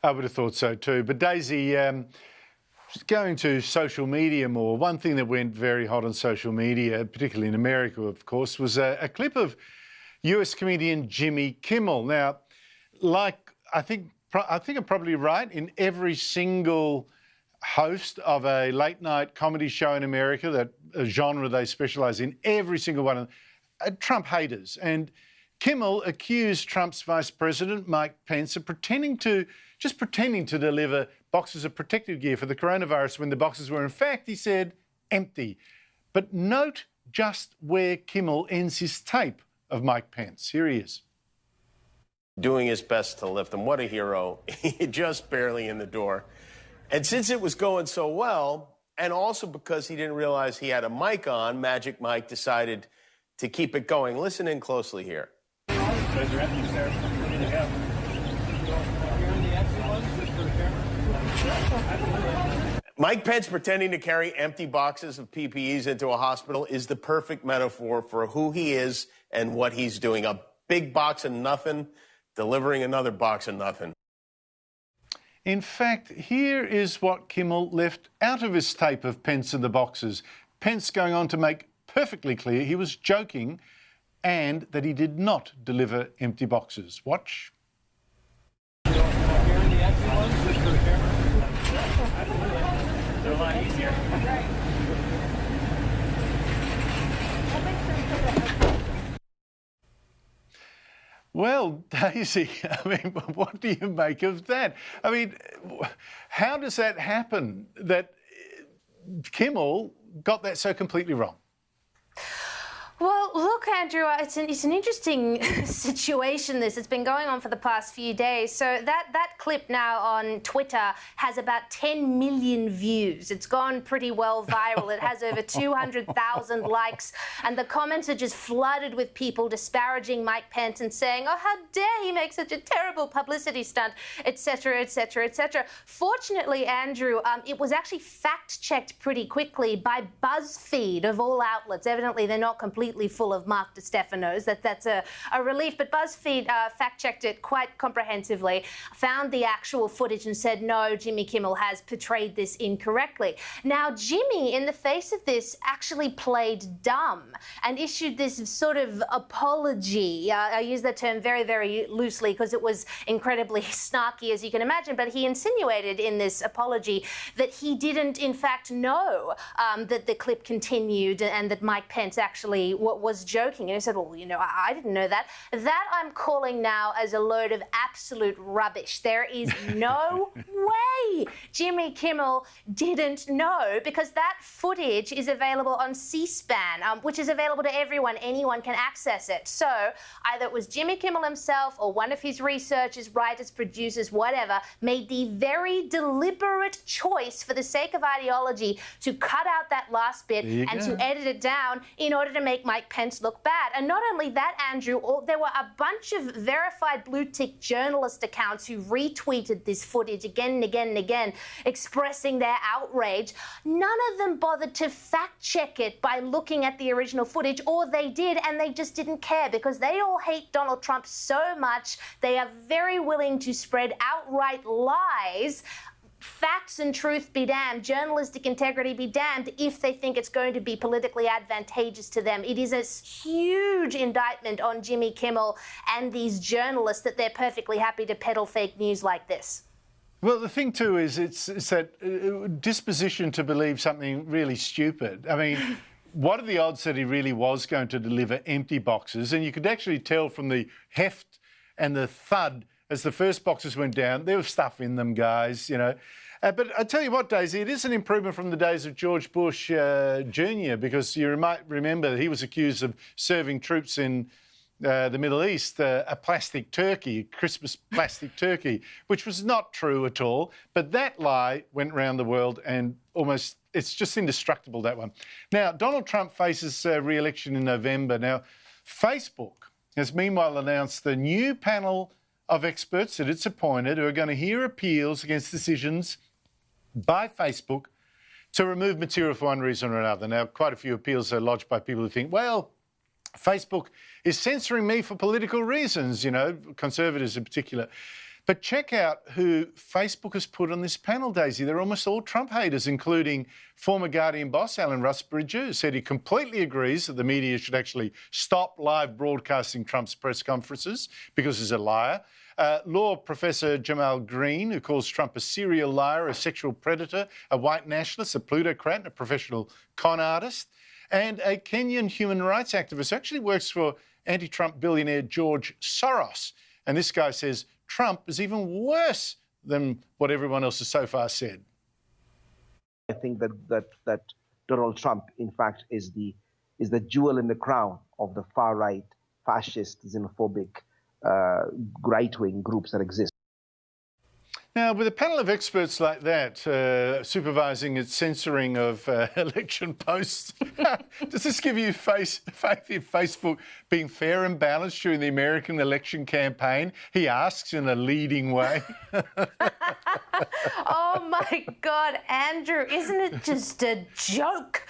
I would have thought so too. But Daisy, going to social media more, one thing that went very hot on social media, particularly in America, of course, was a clip of US comedian Jimmy Kimmel. Now, like I think I'm probably right, in every single host of a late night comedy show in America, that a genre they specialise in, every single one of them, Trump haters. And Kimmel accused Trump's Vice President, Mike Pence, of pretending to deliver boxes of protective gear for the coronavirus when the boxes were, in fact, he said, empty. But note just where Kimmel ends his tape of Mike Pence. Here he is. Doing his best to lift him. What a hero. Just barely in the door. And since it was going so well, and also because he didn't realize he had a mic on, Magic Mike decided to keep it going. Listen in closely here. Mike Pence pretending to carry empty boxes of PPEs into a hospital is the perfect metaphor for who he is and what he's doing. A big box of nothing, delivering another box of nothing. In fact, here is what Kimmel left out of his tape of Pence and the boxes. Pence going on to make perfectly clear he was joking and that he did not deliver empty boxes. Watch. Well, Daisy, I mean, what do you make of that? I mean, how does that happen that Kimmel got that so completely wrong? Well, look, Andrew, it's an interesting situation, this. It's been going on for the past few days. So that clip now on Twitter has about 10 million views. It's gone pretty well viral. It has over 200,000 likes. And the comments are just flooded with people disparaging Mike Pence and saying, oh, how dare he make such a terrible publicity stunt, etc., etc., etc. Fortunately, Andrew, it was actually fact-checked pretty quickly by BuzzFeed, of all outlets. Evidently, they're not completely full of Mark DeStefanos. That's a relief. But BuzzFeed fact-checked it quite comprehensively, found the actual footage and said, no, Jimmy Kimmel has portrayed this incorrectly. Now, Jimmy, in the face of this, actually played dumb and issued this sort of apology. I use that term very, very loosely because it was incredibly snarky, as you can imagine, but he insinuated in this apology that he didn't, in fact, know that the clip continued and that Mike Pence actually was joking. And he said, well, you know, I didn't know that. That I'm calling now as a load of absolute rubbish. There is no way Jimmy Kimmel didn't know, because that footage is available on C-SPAN, which is available to everyone. Anyone can access it. So either it was Jimmy Kimmel himself or one of his researchers, writers, producers, whatever, made the very deliberate choice for the sake of ideology to cut out that last bit and to edit it down in order to make Mike Pence look bad. And not only that, Andrew, there were a bunch of verified blue-tick journalist accounts who retweeted this footage again and again and again, expressing their outrage. None of them bothered to fact-check it by looking at the original footage, or they did, and they just didn't care because they all hate Donald Trump so much. They are very willing to spread outright lies. Facts and truth be damned, journalistic integrity be damned, if they think it's going to be politically advantageous to them. It is a huge indictment on Jimmy Kimmel and these journalists that they're perfectly happy to peddle fake news like this. Well, the thing too is it's that disposition to believe something really stupid. I mean, what are the odds that he really was going to deliver empty boxes? And you could actually tell from the heft and the thud as the first boxes went down, there was stuff in them, guys, you know. But I tell you what, Daisy, it is an improvement from the days of George Bush Jr., because you might remember he was accused of serving troops in the Middle East a plastic turkey, a Christmas plastic turkey, which was not true at all. But that lie went around the world and almost, it's just indestructible, that one. Now, Donald Trump faces re-election in November. Now, Facebook has meanwhile announced the new panel of experts that it's appointed who are going to hear appeals against decisions by Facebook to remove material for one reason or another. Now, quite a few appeals are lodged by people who think, well, Facebook is censoring me for political reasons, you know, conservatives in particular. But check out who Facebook has put on this panel, Daisy. They're almost all Trump haters, including former Guardian boss Alan Rusbridger, who said he completely agrees that the media should actually stop live broadcasting Trump's press conferences because he's a liar. Law professor Jamal Green, who calls Trump a serial liar, a sexual predator, a white nationalist, a plutocrat, and a professional con artist. And a Kenyan human rights activist who actually works for anti-Trump billionaire George Soros. And this guy says Trump is even worse than what everyone else has so far said. I think that Donald Trump, in fact, is the jewel in the crown of the far-right, fascist, xenophobic, right-wing groups that exist. Now, with a panel of experts like that supervising its censoring of election posts, does this give you faith in Facebook being fair and balanced during the American election campaign? He asks in a leading way. Oh my God, Andrew, isn't it just a joke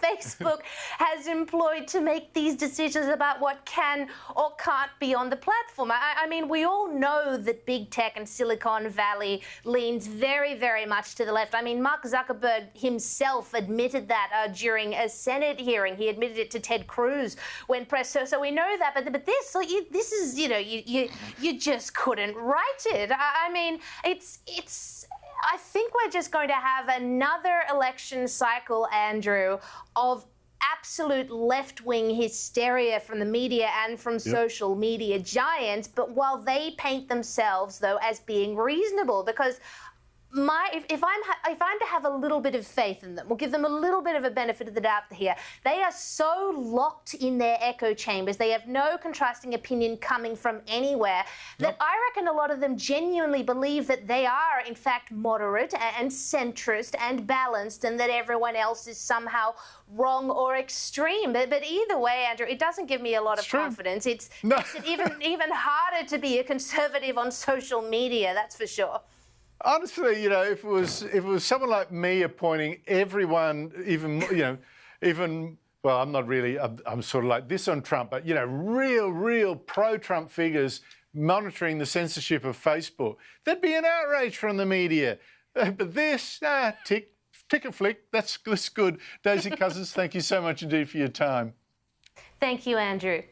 Facebook has employed to make these decisions about what can or can't be on the platform? I mean, we all know that big tech and Silicon Valley leans very, very much to the left. I mean, Mark Zuckerberg himself admitted that during a Senate hearing. He admitted it to Ted Cruz when pressed. So we know that. But this is, you know, you just couldn't write it. I mean, it's. I think we're just going to have another election cycle, Andrew, of absolute left-wing hysteria from the media and from social media giants, but while they paint themselves, though, as being reasonable, because if I'm to have a little bit of faith in them, we'll give them a little bit of a benefit of the doubt here. They are so locked in their echo chambers. They have no contrasting opinion coming from anywhere that I reckon a lot of them genuinely believe that they are, in fact, moderate and centrist and balanced, and that everyone else is somehow wrong or extreme. But either way, Andrew, it doesn't give me a lot of confidence. It makes it even harder to be a conservative on social media, that's for sure. Honestly, you know, if it was someone like me appointing everyone, well, I'm not really, I'm sort of like this on Trump, but, you know, real pro-Trump figures monitoring the censorship of Facebook, there'd be an outrage from the media. But this, tick a flick, that's good. Daisy Cousins, thank you so much indeed for your time. Thank you, Andrew.